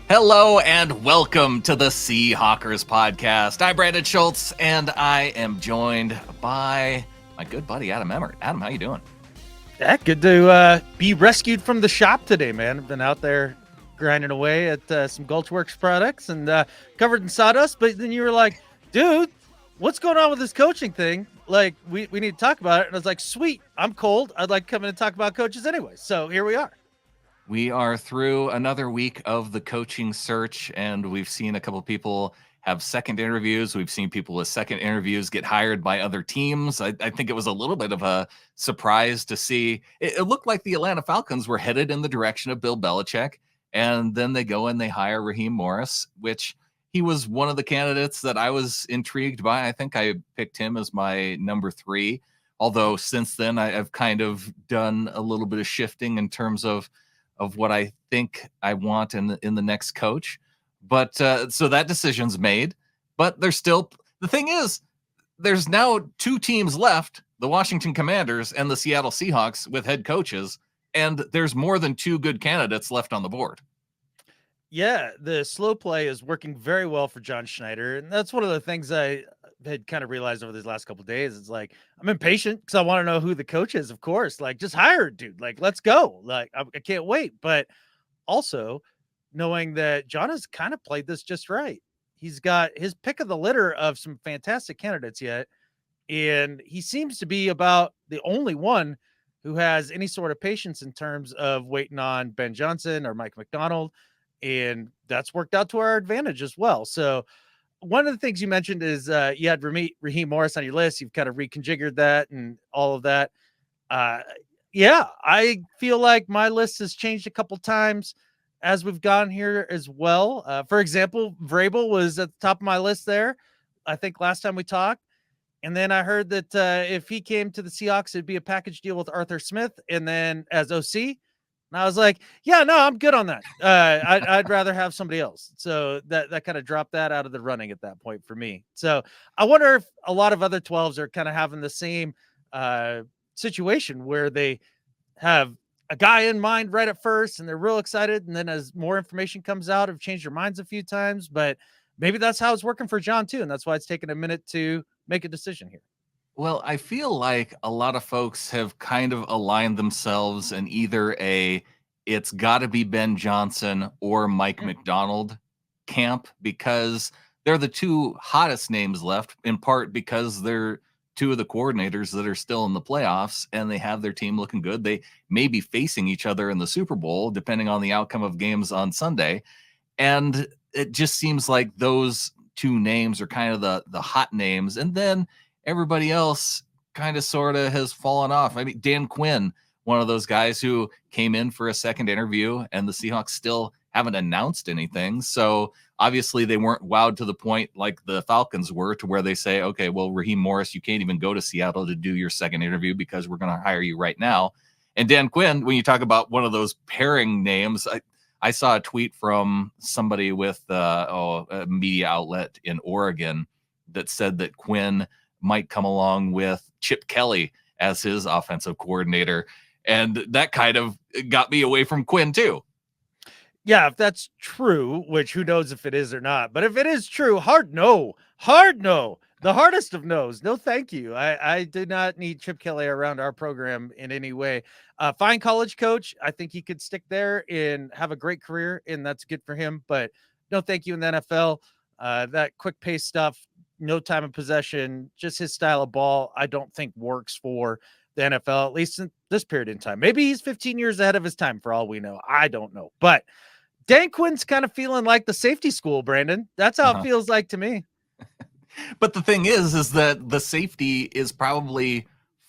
Hello and welcome to the Seahawkers podcast. I'm Brandon Schultz, and I am joined by my good buddy Adam Emmert. Adam, how you doing? Yeah, good to be rescued from the shop today, man. I've been out there grinding away at some Gulchworks products and covered in sawdust. But then you were like, dude, what's going on with this coaching thing? Like, we need to talk about it. And I was like, sweet, I'm cold. I'd like to come in and talk about coaches anyway. So here we are. We are through another week of the coaching search, and we've seen a couple of people have second interviews. We've seen people with second interviews get hired by other teams. I think it was a little bit of a surprise to see. It looked like the Atlanta Falcons were headed in the direction of Bill Belichick, and then they go and they hire Raheem Morris, which he was one of the candidates that I was intrigued by. I think I picked him as my number 3, although since then I've kind of done a little bit of shifting in terms of what I think I want in the next coach. But so that decision's made. But there's still, the thing is, there's now 2 teams left, the Washington Commanders and the Seattle Seahawks with head coaches, and there's more than 2 good candidates left on the board. Yeah, the slow play is working very well for John Schneider. And that's one of the things I had kind of realized over these last couple of days. It's like, I'm impatient because I want to know who the coach is, of course. Like, just hire a dude. Like, let's go. Like, I can't wait. But also knowing that John has kind of played this just right. He's got his pick of the litter of some fantastic candidates yet. And he seems to be about the only one who has any sort of patience in terms of waiting on Ben Johnson or Mike McDonald. And that's worked out to our advantage as well. So one of the things you mentioned is you had Raheem Morris on your list. You've kind of reconfigured that and all of that. Yeah, I feel like my list has changed a couple times as we've gone here as well. For example, Vrabel was at the top of my list there, I think last time we talked. And then I heard that if he came to the Seahawks, it'd be a package deal with Arthur Smith and then as OC. And I was like, yeah, no, I'm good on that. I'd rather have somebody else. So that kind of dropped that out of the running at that point for me. So I wonder if a lot of other 12s are kind of having the same situation where they have a guy in mind right at first and they're real excited. And then as more information comes out, have changed their minds a few times. But maybe that's how it's working for John too. And that's why it's taken a minute to make a decision here. Well, I feel like a lot of folks have kind of aligned themselves in either it's got to be Ben Johnson or Mike McDonald camp because they're the 2 hottest names left, in part because they're 2 of the coordinators that are still in the playoffs and they have their team looking good. They may be facing each other in the Super Bowl, depending on the outcome of games on Sunday. And it just seems like those 2 names are kind of the hot names. And then everybody else kind of sort of has fallen off. I mean, Dan Quinn, one of those guys who came in for a second interview and the Seahawks still haven't announced anything. So obviously they weren't wowed to the point like the Falcons were to where they say, okay, well, Raheem Morris, you can't even go to Seattle to do your second interview because we're going to hire you right now. And Dan Quinn, when you talk about one of those pairing names, I saw a tweet from somebody with a media outlet in Oregon that said that Quinn might come along with Chip Kelly as his offensive coordinator. And that kind of got me away from Quinn too. Yeah, if that's true, which who knows if it is or not. But if it is true, hard no. The hardest of no's. No, thank you. I do not need Chip Kelly around our program in any way. Fine college coach. I think he could stick there and have a great career, and that's good for him. But no, thank you in the NFL. That quick pace stuff, no time of possession, just his style of ball, I don't think works for the NFL, at least in this period in time. Maybe he's 15 years ahead of his time for all we know. I don't know. But Dan Quinn's kind of feeling like the safety school, Brandon. That's how it feels like to me. But the thing is that the safety is probably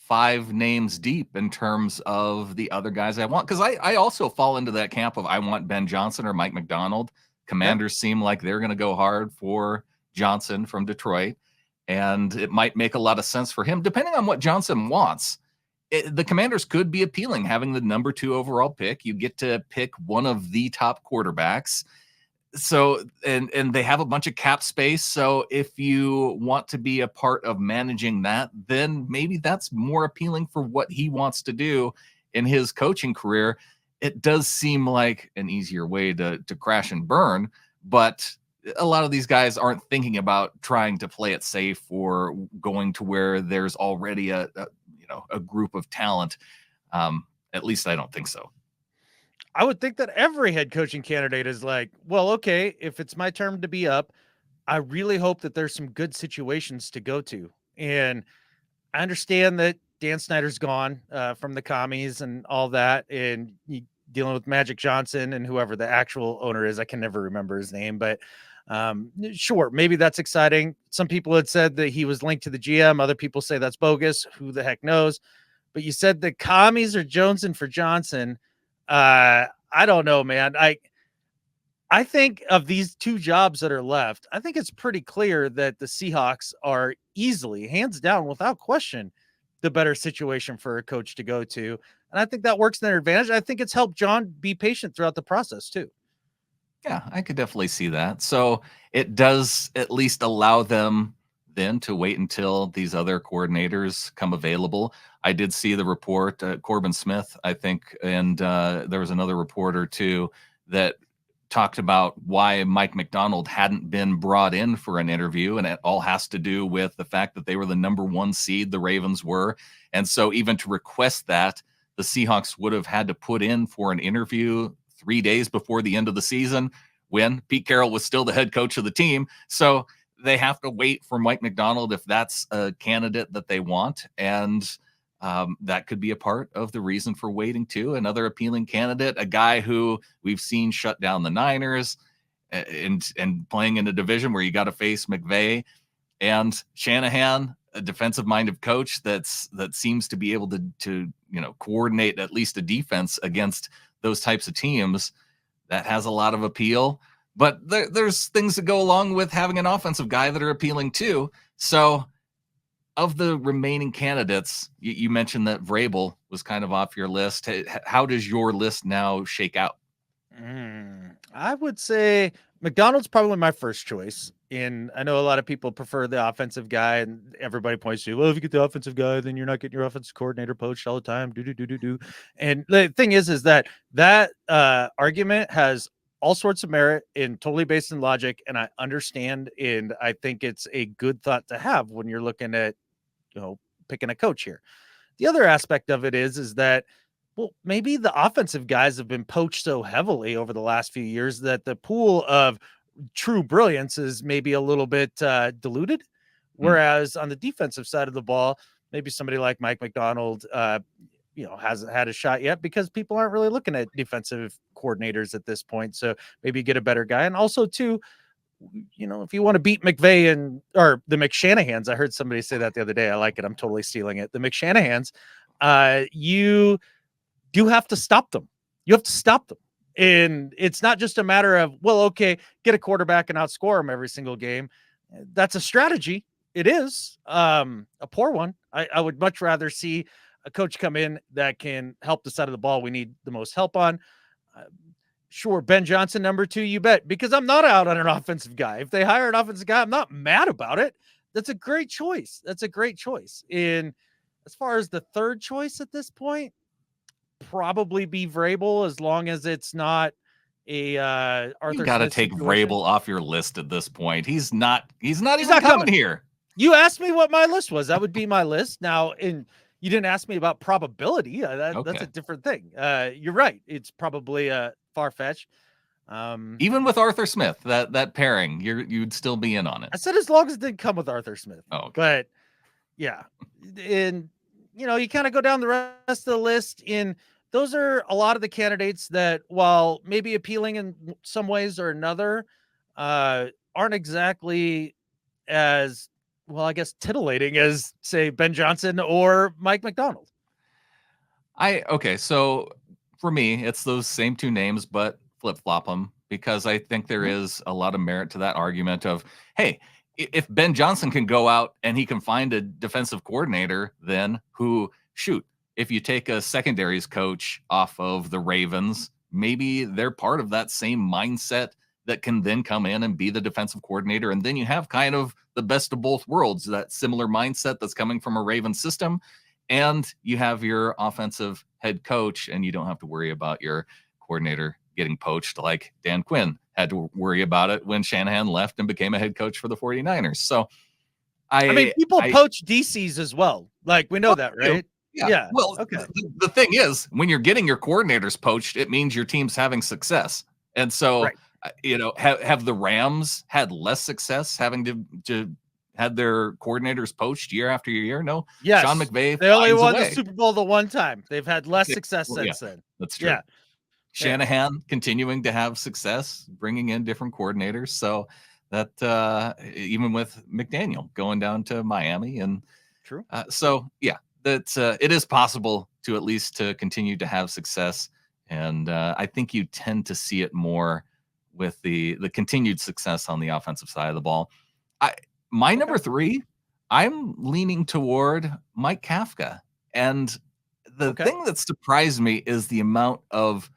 5 names deep in terms of the other guys I want. Because I also fall into that camp of I want Ben Johnson or Mike McDonald. Commanders seem like they're going to go hard for Johnson from Detroit. And it might make a lot of sense for him, depending on what Johnson wants. The Commanders could be appealing, having the number 2 overall pick. You get to pick one of the top quarterbacks. So, and they have a bunch of cap space. So if you want to be a part of managing that, then maybe that's more appealing for what he wants to do in his coaching career. it does seem like an easier way to crash and burn, but a lot of these guys aren't thinking about trying to play it safe or going to where there's already a group of talent. At least I don't think so. I would think that every head coaching candidate is like, well, okay, if it's my turn to be up, I really hope that there's some good situations to go to. And I understand that Dan Snyder's gone from the commies and all that, and dealing with Magic Johnson and whoever the actual owner is. I can never remember his name, but sure, maybe that's exciting. Some people had said that he was linked to the GM. Other people say that's bogus. Who the heck knows? But you said the commies are jonesing for Johnson. I don't know, man. I think of these two jobs that are left, I think it's pretty clear that the Seahawks are easily, hands down, without question, the better situation for a coach to go to. And I think that works in their advantage. I think it's helped John be patient throughout the process, too. Yeah, I could definitely see that. So it does at least allow them then to wait until these other coordinators come available. I did see the report, Corbin Smith, I think, and there was another reporter too that talked about why Mike Macdonald hadn't been brought in for an interview. And it all has to do with the fact that they were the number one seed, the Ravens were. And so even to request that, the Seahawks would have had to put in for an interview 3 days before the end of the season when Pete Carroll was still the head coach of the team. So they have to wait for Mike Macdonald if that's a candidate that they want. And that could be a part of the reason for waiting too. Another appealing candidate, a guy who we've seen shut down the Niners and playing in a division where you got to face McVay and Shanahan, a defensive-minded coach that seems to be able to coordinate at least a defense against those types of teams. That has a lot of appeal. But there's things that go along with having an offensive guy that are appealing too. So of the remaining candidates, you mentioned that Vrabel was kind of off your list. How does your list now shake out? I would say McDonald's probably my first choice. And I know a lot of people prefer the offensive guy, and everybody points to, well, if you get the offensive guy, then you're not getting your offensive coordinator poached all the time. Do. And the thing is that argument has all sorts of merit and totally based in logic. And I understand. And I think it's a good thought to have when you're looking at, picking a coach here. The other aspect of it is that, well, maybe the offensive guys have been poached so heavily over the last few years that the pool of true brilliance is maybe a little bit diluted. Whereas on the defensive side of the ball, maybe somebody like Mike Macdonald, hasn't had a shot yet because people aren't really looking at defensive coordinators at this point. So maybe get a better guy. And also too, if you want to beat McVay or the McShanahans, I heard somebody say that the other day. I like it. I'm totally stealing it. The McShanahans, you do have to stop them. You have to stop them. And it's not just a matter of, well, okay, get a quarterback and outscore them every single game. That's a strategy. It is a poor one. I would much rather see a coach come in that can help the side of the ball we need the most help on. Sure, Ben Johnson, number 2, you bet, because I'm not out on an offensive guy. If they hire an offensive guy, I'm not mad about it. That's a great choice. And as far as the third choice at this point, probably be Vrabel, as long as it's not a Arthur. You got to take situation. Vrabel off your list at this point. He's not even coming here. You asked me what my list was. That would be my list. Now, you didn't ask me about probability. That's a different thing. You're right. It's probably far-fetched. Even with Arthur Smith, that pairing, you'd still be in on it. I said as long as it didn't come with Arthur Smith. Oh, okay. But yeah. And you kind of go down the rest of the list, and those are a lot of the candidates that, while maybe appealing in some ways or another, aren't exactly as, well, I guess, titillating as, say, Ben Johnson or Mike Macdonald. So for me, it's those same two names, but flip-flop them, because I think there is a lot of merit to that argument of, hey, if Ben Johnson can go out and he can find a defensive coordinator, then if you take a secondaries coach off of the Ravens, maybe they're part of that same mindset that can then come in and be the defensive coordinator. And then you have kind of the best of both worlds, that similar mindset that's coming from a Ravens system. and you have your offensive head coach, and you don't have to worry about your coordinator getting poached like Dan Quinn had to worry about it when Shanahan left and became a head coach for the 49ers. So I mean, people poach DCs as well. Like, we know that, right? Yeah. Well, Okay. The thing is, when you're getting your coordinators poached, it means your team's having success. And so, Right. Have the Rams had less success having to had their coordinators poached year after year? No. Yes. Sean McVay They only finds a won the way. Super Bowl the one time. They've had less success Well, since then. That's true. Yeah. Shanahan continuing to have success, bringing in different coordinators. So that even with McDaniel going down to Miami, and True. that it is possible to at least to continue to have success. And I think you tend to see it more with the continued success on the offensive side of the ball. My number 3, I'm leaning toward Mike Kafka. And the thing that surprised me is the amount of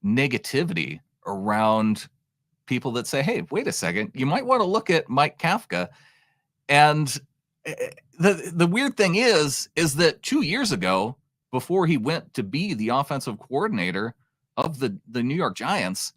negativity around people that say, hey, wait a second, you might want to look at Mike Kafka. And the weird thing is that 2 years ago, before he went to be the offensive coordinator of the New York Giants,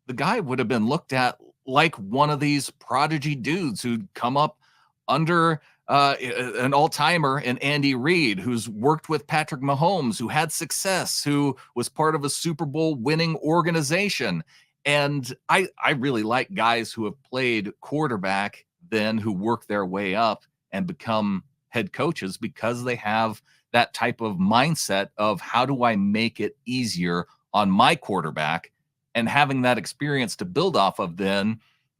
the guy would have been looked at like one of these prodigy dudes who'd come up under an all-timer in Andy Reid, who's worked with Patrick Mahomes, who had success, who was part of a Super Bowl winning organization. And I really like guys who have played quarterback then who work their way up and become head coaches, because they have that type of mindset of how do I make it easier on my quarterback, and having that experience to build off of. Then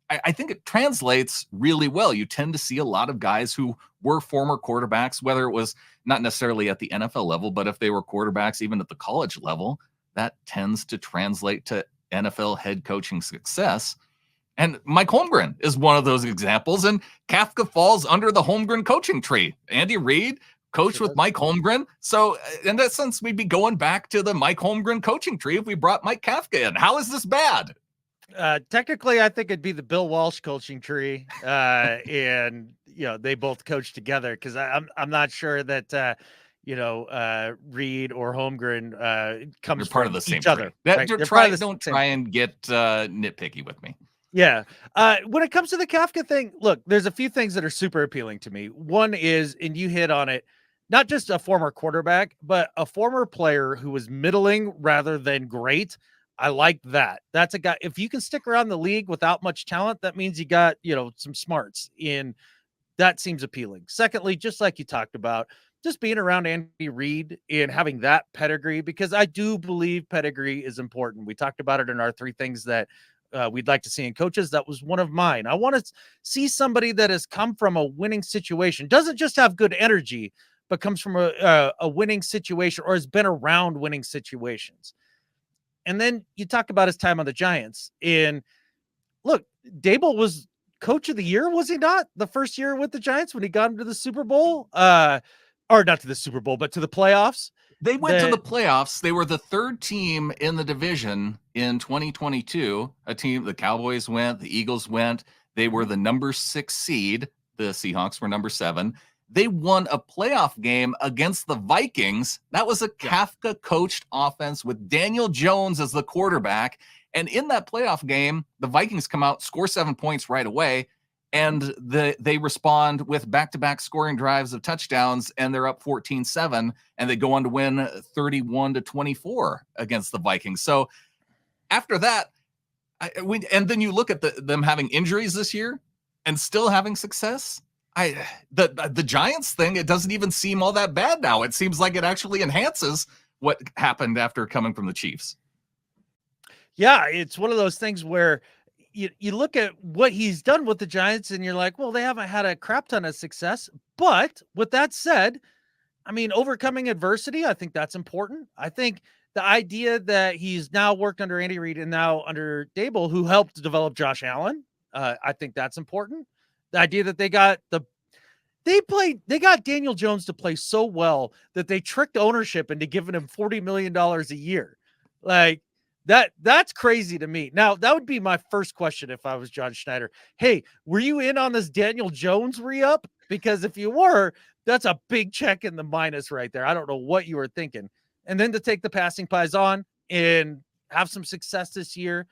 I think it translates really well. You tend to see a lot of guys who were former quarterbacks, whether it was not necessarily at the NFL level, but if they were quarterbacks even at the college level, that tends to translate to NFL head coaching success. And Mike Holmgren is one of those examples, and Kafka falls under the Holmgren coaching tree. Andy Reid coached with Mike Holmgren. So in that sense, we'd be going back to the Mike Holmgren coaching tree if we brought Mike Kafka in. How is this bad? Technically, I think it'd be the Bill Walsh coaching tree, and they both coach together, because I'm not sure that Reed or Holmgren comes They're part from of the same each other. Right? Don't try and get nitpicky with me. Yeah. When it comes to the Kafka thing, look, there's a few things that are super appealing to me. One is, and you hit on it, not just a former quarterback, but a former player who was middling rather than great. I like that. That's a guy, if you can stick around the league without much talent, that means you got, some smarts in. That seems appealing. Secondly, just like you talked about, just being around Andy Reid and having that pedigree, because I do believe pedigree is important. We talked about it in our 3 things that we'd like to see in coaches. That was one of mine. I want to see somebody that has come from a winning situation, doesn't just have good energy, but comes from a winning situation or has been around winning situations. And then you talk about his time on the Giants. And look, Dable was coach of the year, was he not? The first year with the Giants when he got into the Super Bowl? Or not to the Super Bowl, but to the playoffs. They went to the playoffs. They were the 3rd team in the division in 2022. The Cowboys went, the Eagles went. They were the number 6 seed. The Seahawks were number 7. They won a playoff game against the Vikings. That was a Kafka coached offense with Daniel Jones as the quarterback. And in that playoff game, the Vikings come out, score 7 points right away. And they respond with back-to-back scoring drives of touchdowns, and they're up 14-7, and they go on to win 31-24 against the Vikings. So after that, and then you look at them having injuries this year and still having success. The Giants thing, it doesn't even seem all that bad now. It seems like it actually enhances what happened after coming from the Chiefs. Yeah, it's one of those things where you look at what he's done with the Giants and you're like, well, they haven't had a crap ton of success. But with that said, I mean, overcoming adversity, I think that's important. I think the idea that he's now worked under Andy Reid and now under Dable, who helped develop Josh Allen, I think that's important. The idea that they got Daniel Jones to play so well that they tricked ownership into giving him $40 million a year. Like, that's crazy to me. Now, that would be my first question if I was John Schneider. Hey, were you in on this Daniel Jones re-up? Because if you were, That's a big check in the minus right there. I don't know what you were thinking. And then to take the passing pies on and have some success this year.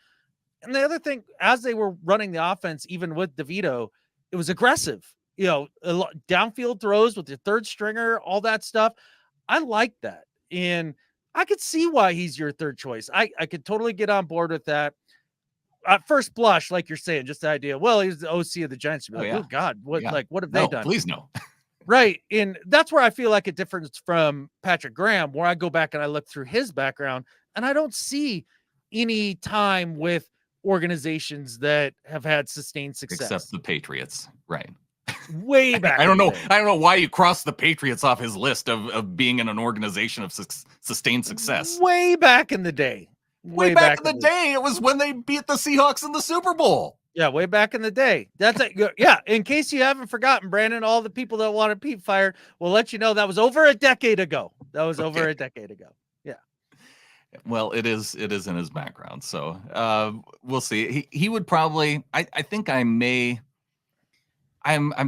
And the other thing, as they were running the offense, even with DeVito, it was aggressive. Downfield throws with your third stringer, all that stuff. I like that. And I could see why he's your third choice. I could totally get on board with that. At first blush, like you're saying, just the idea, well, he's the OC of the Giants. You'd be oh God, what have they done? Please no. Right. And that's where I feel like a difference from Patrick Graham, where I go back and I look through his background and I don't see any time with organizations that have had sustained success. Except the Patriots. Right. Way back. I don't know why you crossed the Patriots off his list of being in an organization of sustained success. Way back in the day. Way back in the day. It was when they beat the Seahawks in the Super Bowl. Yeah, way back in the day. That's it. Yeah, in case you haven't forgotten, Brandon, all the people that wanted Pete fired, we'll let you know that was over a decade ago. Over a decade ago. Yeah. Well, it is in his background. So we'll see. He would probably, I think I'm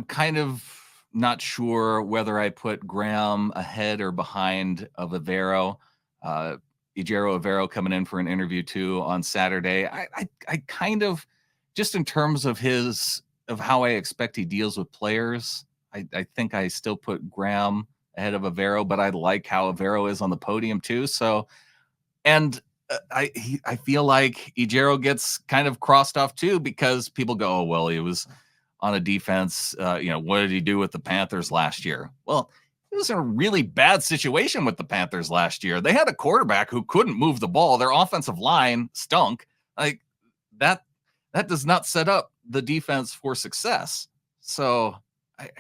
kind of not sure whether I put Graham ahead or behind of Evero. Ejiro Evero coming in for an interview too on Saturday. I kind of, just in terms of how I expect he deals with players, I think I still put Graham ahead of Evero, but I like how Evero is on the podium too. So, and I feel like Ejiro gets kind of crossed off too, because people go, oh, well, he was on a defense. What did he do with the Panthers last year? Well, it was a really bad situation with the Panthers last year. They had a quarterback who couldn't move the ball. Their offensive line stunk. Like that does not set up the defense for success. So I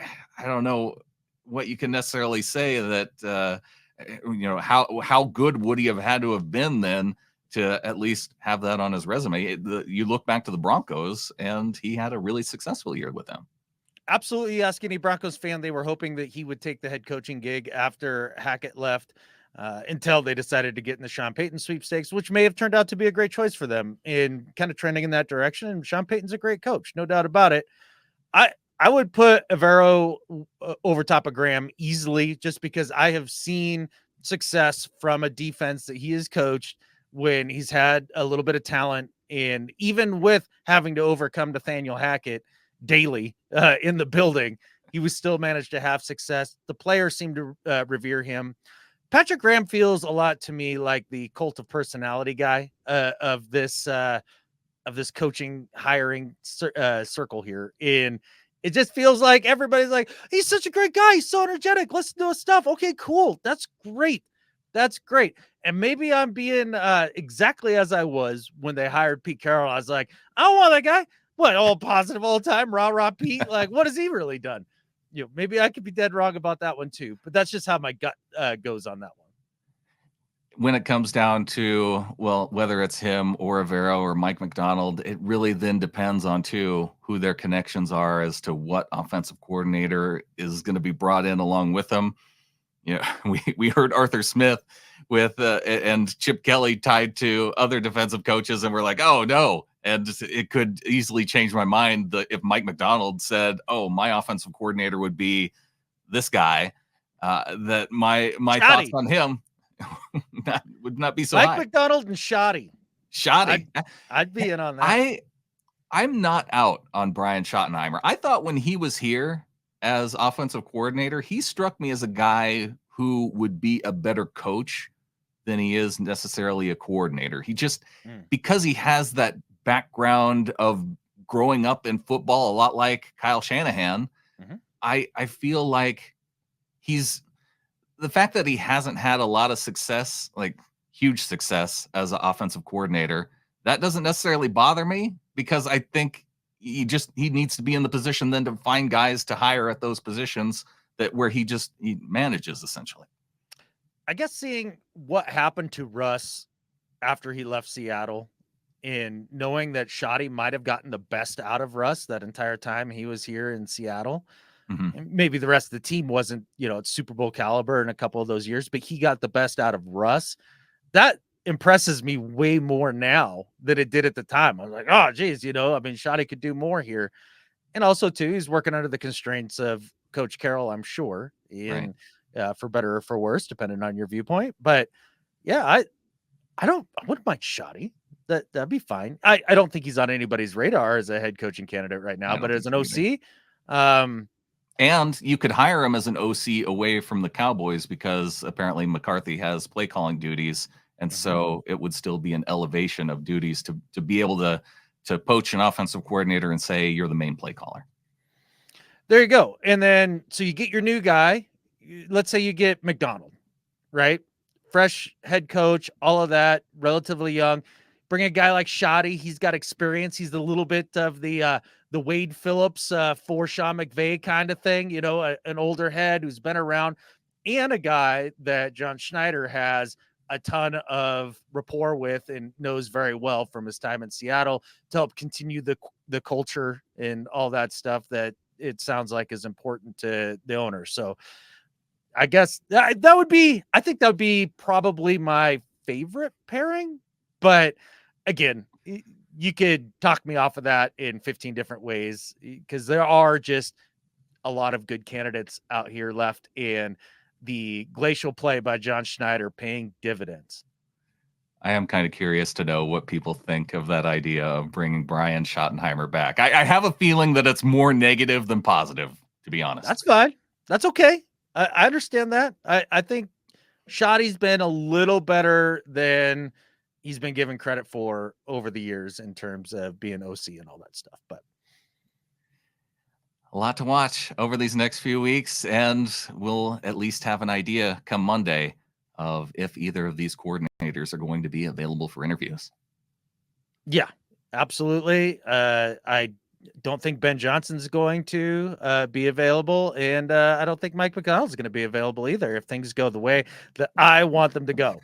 don't know what you can necessarily say that, how good would he have had to have been then to at least have that on his resume? You look back to the Broncos and he had a really successful year with them. Absolutely. Ask any Broncos fan. They were hoping that he would take the head coaching gig after Hackett left, until they decided to get in the Sean Payton sweepstakes, which may have turned out to be a great choice for them in kind of trending in that direction. And Sean Payton's a great coach, no doubt about it. I would put Evero over top of Graham easily, just because I have seen success from a defense that he has coached when he's had a little bit of talent. And even with having to overcome Nathaniel Hackett daily in the building, he was still managed to have success. The players seem to revere him. Patrick Graham feels a lot to me like the cult of personality guy of this coaching hiring circle here. And it just feels like everybody's like, he's such a great guy. He's so energetic. Listen to his stuff. Okay, cool. That's great. That's great. And maybe I'm being exactly as I was when they hired Pete Carroll. I was like, I don't want that guy. What, all positive all the time? Rah, Pete. Like, what has he really done? Maybe I could be dead wrong about that one too, but that's just how my gut goes on that one. When it comes down to, well, whether it's him or Evero or Mike McDonald, it really then depends on who their connections are as to what offensive coordinator is going to be brought in along with them. We heard Arthur Smith with and Chip Kelly tied to other defensive coaches, and we're like, oh no. And it could easily change my mind if Mike McDonald said, oh, my offensive coordinator would be this guy, that my thoughts on him would not be so Mike high. McDonald and Shoddy. I'd be in on that. I'm not out on Brian Schottenheimer. I thought when he was here as offensive coordinator, he struck me as a guy who would be a better coach than he is necessarily a coordinator. He just, because he has that background of growing up in football, a lot like Kyle Shanahan, I feel like the fact that he hasn't had a lot of success, like huge success as an offensive coordinator, that doesn't necessarily bother me, because I think he needs to be in the position then to find guys to hire at those positions where he manages essentially. I guess seeing what happened to Russ after he left Seattle, and knowing that Shoddy might have gotten the best out of Russ that entire time he was here in Seattle. And maybe the rest of the team wasn't, Super Bowl caliber in a couple of those years, but he got the best out of Russ. That impresses me way more now than it did at the time. I was like, oh, geez, Shoddy could do more here. And also, too, he's working under the constraints of Coach Carroll, I'm sure, Right. for better or for worse, depending on your viewpoint. But yeah, I wouldn't mind Shoddy. That'd be fine. I don't think he's on anybody's radar as a head coaching candidate right now, I don't but think as an so either. OC, um, And you could hire him as an OC away from the Cowboys because apparently McCarthy has play calling duties, and mhm. so it would still be an elevation of duties to be able to poach an offensive coordinator and say you're the main play caller. There you go. And then so you get your new guy. Let's say you get McDonald, right? Fresh head coach, all of that, relatively young. Bring a guy like Shoddy. He's got experience. He's a little bit of the Wade Phillips for Sean McVay kind of thing, an older head who's been around, and a guy that John Schneider has a ton of rapport with and knows very well from his time in Seattle to help continue the culture and all that stuff that it sounds like is important to the owner. So I guess I think that would be probably my favorite pairing. But again, you could talk me off of that in 15 different ways because there are just a lot of good candidates out here left, and the glacial play by John Schneider paying dividends. I am kind of curious to know what people think of that idea of bringing Brian Schottenheimer back. I have a feeling that it's more negative than positive, to be honest. That's fine. That's okay. I understand that. I think Shoddy's been a little better than he's been given credit for over the years in terms of being OC and all that stuff. But A lot to watch over these next few weeks, and we'll at least have an idea come Monday of if either of these coordinators are going to be available for interviews. yeah, absolutely. I don't think Ben Johnson's going to be available, and I don't think Mike McDonald's going to be available either if things go the way that I want them to go.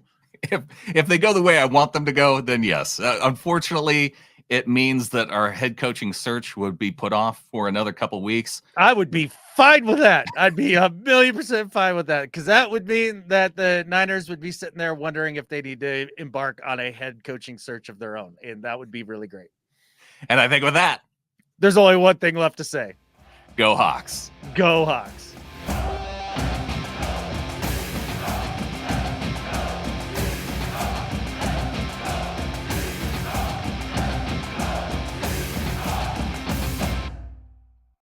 If they go the way I want them to go, then yes. Unfortunately, it means that our head coaching search would be put off for another couple weeks. I would be fine with that. I'd be 1,000,000% fine with that because that would mean that the Niners would be sitting there wondering if they need to embark on a head coaching search of their own, and that would be really great. And I think with that, there's only one thing left to say. go Hawks. Go Hawks.